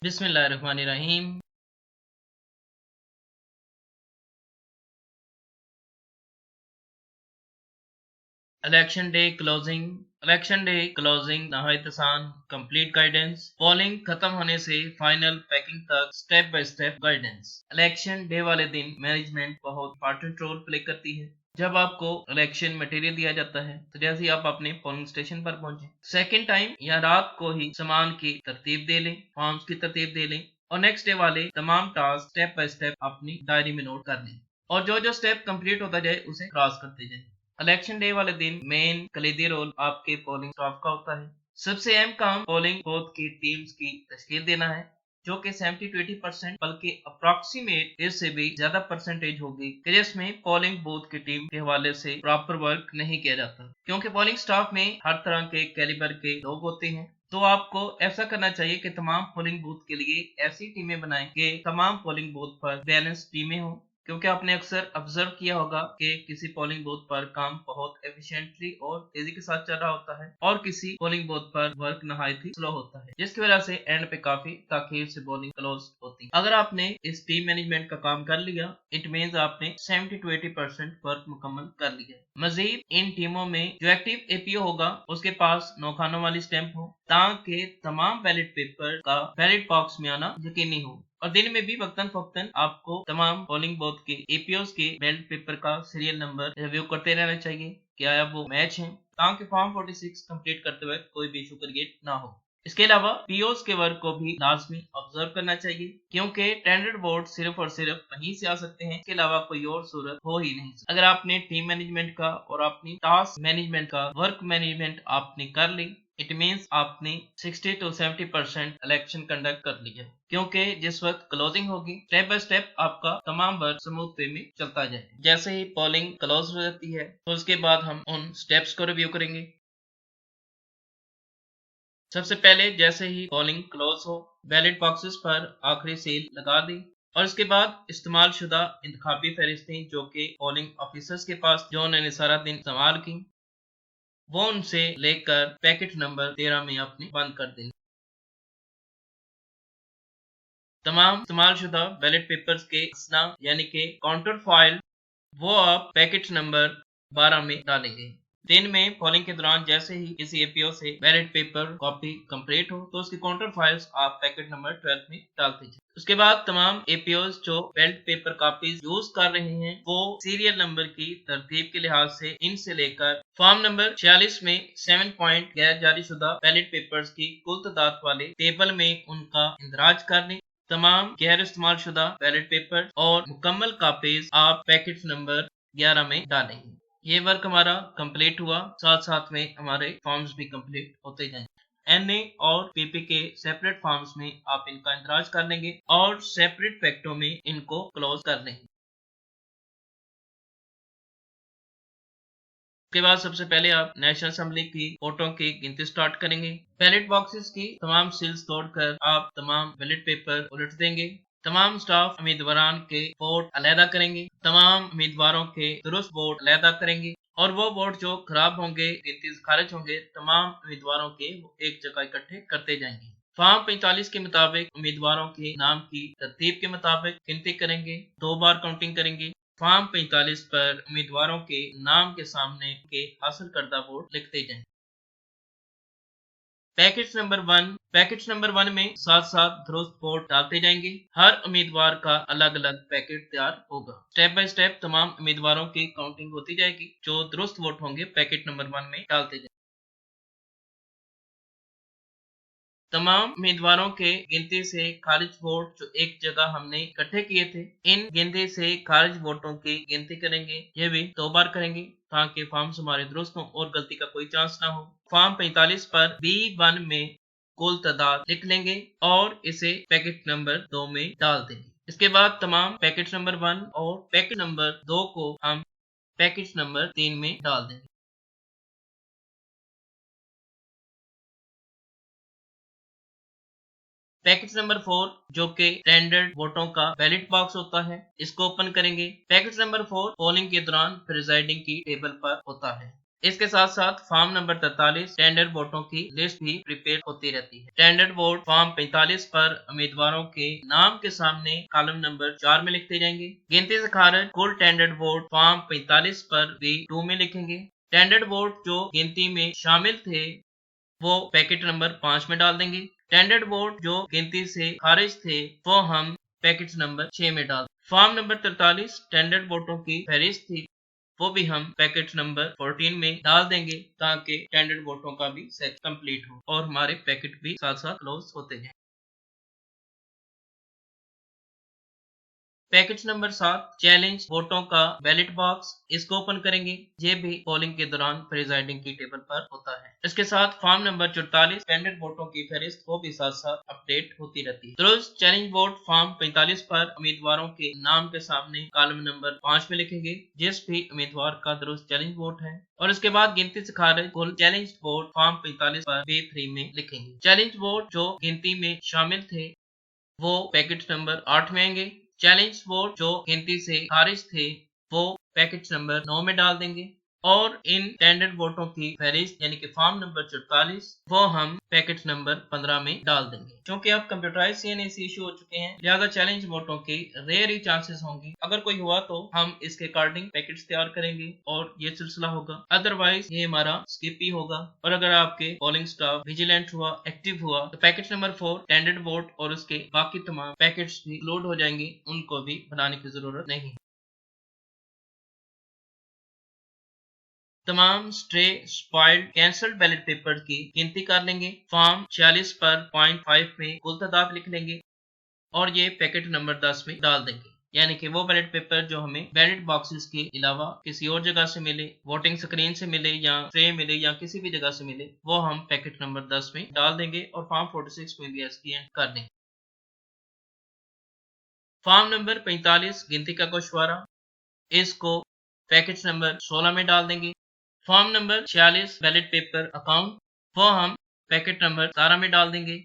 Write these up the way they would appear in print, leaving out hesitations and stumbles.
बिस्मिल्लाहिर्रहमानिर्रहीम। Election day closing नहायत आसान, कंप्लीट गाइडेंस, पोलिंग खत्म होने से फाइनल पैकिंग तक step by step guidance. Election day वाले दिन मैनेजमेंट बहुत इंपॉर्टेंट रोल प्ले करती है। जब आपको इलेक्शन मटेरियल दिया जाता है तो जैसे ही आप अपने पोलिंग स्टेशन पर पहुंचे, सेकेंड टाइम या रात को ही सामान की तरतीब दे लें, फॉर्म्स की तरतीब दे लें और नेक्स्ट डे वाले तमाम टास्क स्टेप बाय स्टेप अपनी डायरी में नोट कर लें और जो जो स्टेप कंप्लीट होता जाए उसे क्रॉस करते जाए। इलेक्शन डे वाले दिन मेन कलीदी रोल आपके पोलिंग स्टाफ का होता है। सबसे अहम काम पोलिंग बूथ की टीम्स की तश्कील देना है, जो कि 70 to 80% बल्कि अप्रोक्सीमेट इससे भी ज्यादा परसेंटेज होगी कि जिसमें पोलिंग बूथ की टीम के हवाले से प्रॉपर वर्क नहीं किया जाता, क्योंकि पोलिंग स्टाफ में हर तरह के कैलिबर के लोग होते हैं। तो आपको ऐसा करना चाहिए कि तमाम पोलिंग बूथ के लिए ऐसी टीमें बनाएं कि तमाम पोलिंग बूथ पर बैलेंस टीमें हों, क्योंकि आपने अक्सर ऑब्जर्व किया होगा कि किसी पोलिंग बूथ पर काम बहुत एफिशिएंटली और तेजी के साथ चल रहा होता है और किसी पोलिंग बूथ पर वर्क नहायत ही स्लो होता है, जिसकी वजह से एंड पे काफी ताखीर से पोलिंग क्लोज होती है। अगर आपने इस टीम मैनेजमेंट का काम कर लिया, इट मीन्स आपने 70 to 80% वर्क मुकम्मल कर लिया। मजीद इन टीमों में जो एक्टिव एपीओ होगा उसके पास नौखानों वाली स्टैंप हो, ताकि तमाम बैलेट पेपर का बैलेट बॉक्स में आना यकीनी हो और दिन में भी वक्तन फवक्तन आपको तमाम पोलिंग बूथ के एपीओस के बैलेट पेपर का सीरियल नंबर रिव्यू करते रहना चाहिए, क्या वो मैच है, ताकि फॉर्म 46 कंप्लीट करते वक्त कोई भी इशू क्रिएट ना हो। इसके अलावा पीओस के वर्क को भी लाजमी ऑब्जर्व करना चाहिए, क्योंकि टेंडर वोट सिर्फ और सिर्फ वहीं से आ सकते हैं, इसके अलावा कोई और सूरत हो ही नहीं सकती। अगर आपने टीम मैनेजमेंट का और अपनी टास्क मैनेजमेंट का वर्क मैनेजमेंट आपने कर ली, इट मीन्स आपने 60 to 70% इलेक्शन कंडक्ट कर लिया, क्योंकि जिस वक्त क्लोजिंग होगी स्टेप बाय स्टेप आपका तमाम वर्क स्मूथ वे में चलता जाए। जैसे ही पोलिंग क्लोज हो जाती है तो उसके बाद हम उन स्टेप्स को रिव्यू करेंगे। सबसे पहले जैसे ही पोलिंग क्लोज हो, बैलेट बॉक्सेस पर आखिरी सील लगा दें और इसके बाद इस्तेमाल शुदा इंतखाबी फहरिस्तें जो कि पोलिंग ऑफिसर्स के पास जो उन्होंने सारा दिन इस्तेमाल की, वो उनसे लेकर पैकेट नंबर 13 में आपने बंद कर दें। तमाम इस्तेमालशुदा बैलेट पेपर्स के असना यानी कि काउंटर फॉइल वो आप पैकेट नंबर 12 में डालेंगे। दिन में पोलिंग के दौरान जैसे ही किसी एपीओ से बैलेट पेपर कॉपी कंप्लीट हो तो उसकी काउंटर फाइल्स आप पैकेट नंबर 12 में डाल दीजिए। उसके बाद तमाम एपीओ जो बैलेट पेपर कॉपीज यूज कर रहे हैं वो सीरियल नंबर की तरतीब के लिहाज से इनसे लेकर फॉर्म नंबर 46 में 7 पॉइंट गैर जारी शुदा बैलेट पेपर्स की कुल तादाद वाले टेबल में उनका इंदराज कर दें। तमाम गैर इस्तेमाल शुदा बैलेट पेपर और मुकम्मल कॉपीज आप पैकेट नंबर 11 में डालेंगे। ये वर्क हमारा कंप्लीट हुआ, साथ साथ में हमारे फॉर्म्स भी कंप्लीट होते जाएंगे। एनए और पीपी के सेपरेट फॉर्म्स में आप इनका इंदराज कर लेंगे और सेपरेट पैकेटों में इनको क्लोज कर लेंगे। उसके बाद सबसे पहले आप नेशनल असेंबली की वोटों की गिनती स्टार्ट करेंगे। बैलेट बॉक्सेस की तमाम सील्स तोड़कर आप तमाम बैलेट पेपर उलट देंगे। तमाम स्टाफ उम्मीदवार के वोट अलहदा करेंगे, तमाम उम्मीदवारों के दुरुस्त वोट अलहदा करेंगे और वो वोट जो खराब होंगे, गिनती से खारिज होंगे, तमाम उम्मीदवारों के वो एक जगह इकट्ठे करते जाएंगे। फॉर्म 45 के मुताबिक उम्मीदवारों के नाम की तरतीब के मुताबिक गिनती करेंगे, 2 बार काउंटिंग करेंगे। फॉर्म 45 पर उम्मीदवारों के नाम के सामने के हासिल करदा वोट लिखते जाएं। पैकेज नंबर 1 में साथ साथ दुरुस्त वोट डालते जाएंगे। हर उम्मीदवार का अलग अलग पैकेट तैयार होगा। स्टेप बाय स्टेप तमाम उम्मीदवारों की काउंटिंग होती जाएगी, जो दुरुस्त वोट होंगे पैकेट नंबर 1 में डालते जाएंगे। तमाम उम्मीदवारों के गिनती से खारिज वोट जो एक जगह हमने इकट्ठे किए थे, इन गिनती से खारिज वोटों की गिनती करेंगे। ये भी 2 बार करेंगे ताकि फॉर्म्स हमारे दुरुस्त हों और गलती का कोई चांस ना हो। फॉर्म 45 पर B1 में कुल तादाद लिख लेंगे और इसे पैकेट नंबर 2 में डाल देंगे। इसके बाद तमाम पैकेट नंबर 1 और पैकेट नंबर 2 को हम पैकेट नंबर 3 में डाल देंगे। पैकेज नंबर 4 जो कि स्टैंडर्ड वोटों का बैलेट बॉक्स होता है, इसको ओपन करेंगे। पैकेज नंबर 4 पोलिंग के दौरान प्रिजाइडिंग की टेबल पर होता है। इसके साथ साथ फॉर्म नंबर 43 टेंडर वोटों की लिस्ट भी प्रिपेयर होती रहती है। टेंडर वोट फॉर्म 45 पर उम्मीदवारों के नाम के सामने कॉलम नंबर 4 में लिखते जाएंगे। गिनती से खारिज कुल टेंडर वोट फॉर्म 45 पर भी 2 में लिखेंगे। टेंडर वोट जो गिनती में शामिल थे वो पैकेट नंबर 5 में डाल देंगे। टेंडर्ड वोट जो गिनती से खारिज थे वो हम पैकेट नंबर 6 में डाल देंगे। फॉर्म नंबर 43 टेंडर्ड वोटों की फहरिस्त थी, वो भी हम पैकेट नंबर 14 में डाल देंगे ताकि टेंडर्ड वोटों का भी सेट कंप्लीट हो और हमारे पैकेट भी साथ साथ क्लोज होते जाएं। पैकेज नंबर 7 चैलेंज वोटों का बैलेट बॉक्स, इसको ओपन करेंगे। ये भी पोलिंग के दौरान प्रिजाइडिंग की टेबल पर होता है। इसके साथ फॉर्म नंबर 44 कैंडिडेट वोटों की फहरिस्त वो भी साथ साथ अपडेट होती रहती है। दुरुस्त चैलेंज वोट फॉर्म 45 पर उम्मीदवारों के नाम के सामने कॉलम नंबर 5 में लिखेंगे जिस भी उम्मीदवार का दुरुस्त चैलेंज वोट है, और इसके बाद गिनती से खारिज कुल चैलेंज वोट फॉर्म 45 पर B3 में लिखेंगे। चैलेंज वोट जो गिनती में शामिल थे वो पैकेट नंबर 8 में आएंगे। चैलेंज वोट जो गिनती से खारिज थे वो पैकेट नंबर 9 में डाल देंगे और इन टेंडर्ड वोटों की फहरिस्त यानी कि फॉर्म नंबर 44 वो हम पैकेट नंबर 15 में डाल देंगे। क्योंकि अब कंप्यूटराइज सीएनसी इशू हो चुके हैं, लिहाजा चैलेंज वोटों के रेयर ही चांसेस होंगे। अगर कोई हुआ तो हम इसके अकॉर्डिंग पैकेट्स तैयार करेंगे और ये सिलसिला होगा, अदरवाइज ये हमारा स्किप ही होगा। और अगर आपके पोलिंग स्टाफ विजिलेंट हुआ, एक्टिव हुआ, तो पैकेट नंबर 4 टेंडर्ड वोट और उसके बाकी तमाम पैकेट्स भी लोड हो जाएंगे, उनको भी बनाने की जरूरत नहीं। तमाम stray, spoiled, cancelled ballot paper की गिनती कर लेंगे। फॉर्म 46 पर पॉइंट 5 में कुल तादाद लिख लेंगे और ये पैकेट नंबर 10 में डाल देंगे। यानी कि वो बैलेट पेपर जो हमें बैलेट बॉक्सेस के अलावा किसी और जगह से मिले, वोटिंग स्क्रीन से मिले या ट्रे मिले या किसी भी जगह से मिले, वो हम पैकेट नंबर 10 में डाल देंगे और फॉर्म 46 में भी ऐसे एंड कर देंगे। फॉर्म नंबर 45 गिनती का गोशवारा, इसको पैकेट नंबर 16 में डाल देंगे। Form number 46 ballot paper account, वो हम पैकेट नंबर 17 में डाल देंगे।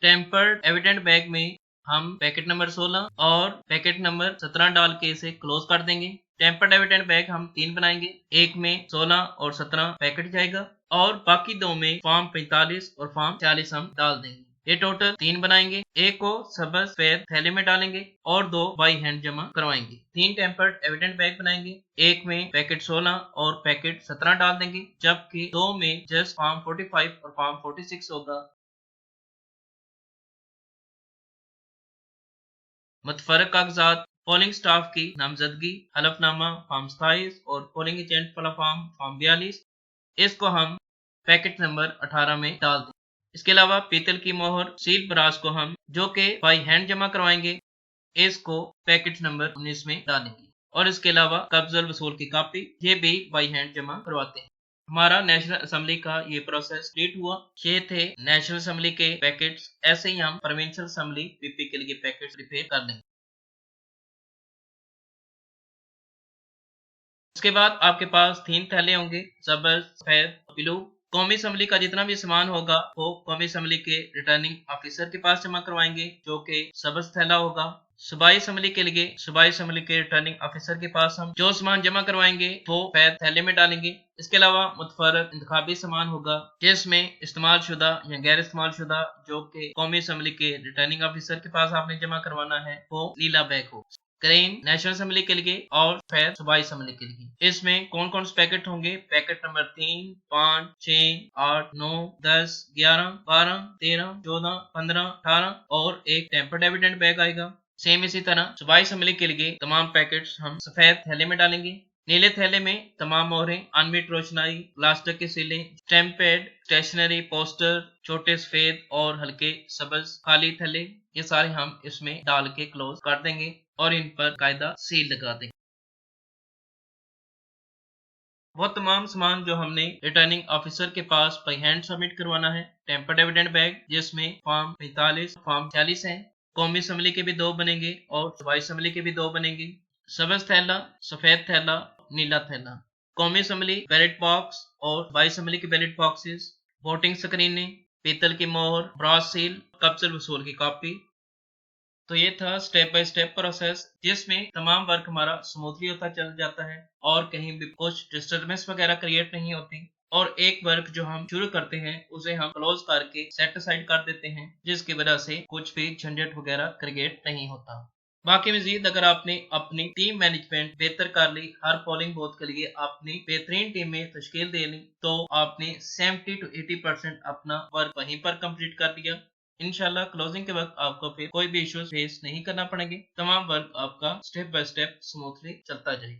टेम्पर्ड एविडेंट बैग में हम पैकेट नंबर 16 और पैकेट नंबर 17 डाल के इसे क्लोज कर देंगे। टेम्पर्ड एविडेंट बैग हम 3 बनाएंगे, एक में 16 और 17 पैकेट जाएगा और बाकी दो में फॉर्म 45 और फॉर्म 40 हम डाल देंगे। ये टोटल 3 बनाएंगे, एक को सबज सफेद थैले में डालेंगे और 2 बाई हैंड जमा करवाएंगे। 3 टेम्पर्ड एविडेंट बैग बनाएंगे, एक में पैकेट 16 और पैकेट 17 डाल देंगे, जबकि 2 में जस्ट फॉर्म 45 और फॉर्म 46 होगा। मुतफरक कागजात, पोलिंग स्टाफ की नामजदगी, हलफनामा फॉर्म 27 और पोलिंग एजेंट वाला फॉर्म फॉर्म 42, इसको हम पैकेट नंबर 18 में डाल दें। इसके अलावा पीतल की मोहर सील ब्रास को हम जो के बाई हैंड जमा करवाएंगे, इसको पैकेट नंबर 19 में डालेंगे। और इसके अलावा कब्जल वसूल की कॉपी, ये भी बाई हैंड जमा करवाते हैं। हमारा नेशनल असेंबली का ये प्रोसेस कंप्लीट हुआ। ये थे नेशनल असेंबली के पैकेट्स। ऐसे ही हम प्रोविंशियल असेंबली पीपी के लिए पैकेट्स प्रिपेयर कर लेंगे। उसके बाद आपके पास 3 थैले होंगे, सब्ज, सफेद, ब्लू। कौमी असेंबली का जितना भी सामान होगा वो कौमी असेंबली के रिटर्निंग ऑफिसर के पास जमा करवाएंगे जो कि सब्ज थैला होगा। सूबाई असेंबली के लिए सूबाई असेंबली के रिटर्निंग ऑफिसर के पास हम जो सामान जमा करवाएंगे वो सफेद थैले में डालेंगे। इसके अलावा मुतफरक इंतखाबी सामान होगा जिसमें इस्तेमाल शुदा या गैर इस्तेमाल शुदा जो कि कौमी असेंबली के रिटर्निंग ऑफिसर के पास आपने जमा करवाना है वो नीला बैग हो। ग्रीन नेशनल असेंबली के लिए और सफेद सूबाई असेंबली के लिए। इसमें कौन कौन से पैकेट होंगे? पैकेट नंबर 3, 5, 6, 8, 9, 10, 11, 12, 13, 14, 15, 18 और एक टेम्पर्ड एविडेंट बैग आएगा। सेम इसी तरह सूबाई असेंबली के लिए तमाम पैकेट्स हम सफेद थैले में डालेंगे। नीले थैले में तमाम मोहरें, अनमिट रोशनाई, प्लास्टिक की सीलें, स्टैम्प पैड, स्टेशनरी, पोस्टर, छोटे सफेद और हल्के सब्ज खाली थैले, ये सारे हम इसमें डाल के क्लोज कर देंगे और इन पर कायदा सील लगा देंगे। वो तमाम सामान जो हमने रिटर्निंग ऑफिसर के पास बाई हैंड सबमिट करवाना है। टेम्पर्ड एविडेंट बैग जिसमें फॉर्म 45 फॉर्म 40 है। कौमी असेंबली के भी 2 बनेंगे और सूबाई असेंबली के भी 2 बनेंगे। सब्ज थैला, सफेद थैला, नीला थैला। कौमी असेंबली बैलेट बॉक्स और सूबाई असेंबली के बैलेट बॉक्सेस, वोटिंग स्क्रीनें, पीतल की मोहर, ब्रॉस सील, कब्जल वसूल की कॉपी। तो ये था स्टेप बाय स्टेप प्रोसेस, जिसमें तमाम वर्क हमारा स्मूथली होता चल जाता है और कहीं भी कुछ डिस्टरबेंस वगैरह क्रिएट नहीं होती। और एक वर्क जो हम शुरू करते हैं उसे हम क्लोज करके सेट असाइड कर देते हैं, जिसकी वजह से कुछ भी झंझट वगैरह क्रिएट नहीं होता। बाकी मजीद अगर आपने अपनी टीम मैनेजमेंट बेहतर कर ली, हर पोलिंग बूथ के लिए अपनी बेहतरीन टीमें तश्कील दे ली, तो आपने 70 to 80% अपना वर्क वहीं पर कंप्लीट कर दिया। इंशाल्लाह क्लोजिंग के वक्त आपको फिर कोई भी इश्यूज फेस नहीं करना पड़ेंगे, तमाम वर्क आपका स्टेप बाय स्टेप स्मूथली चलता जाएगा।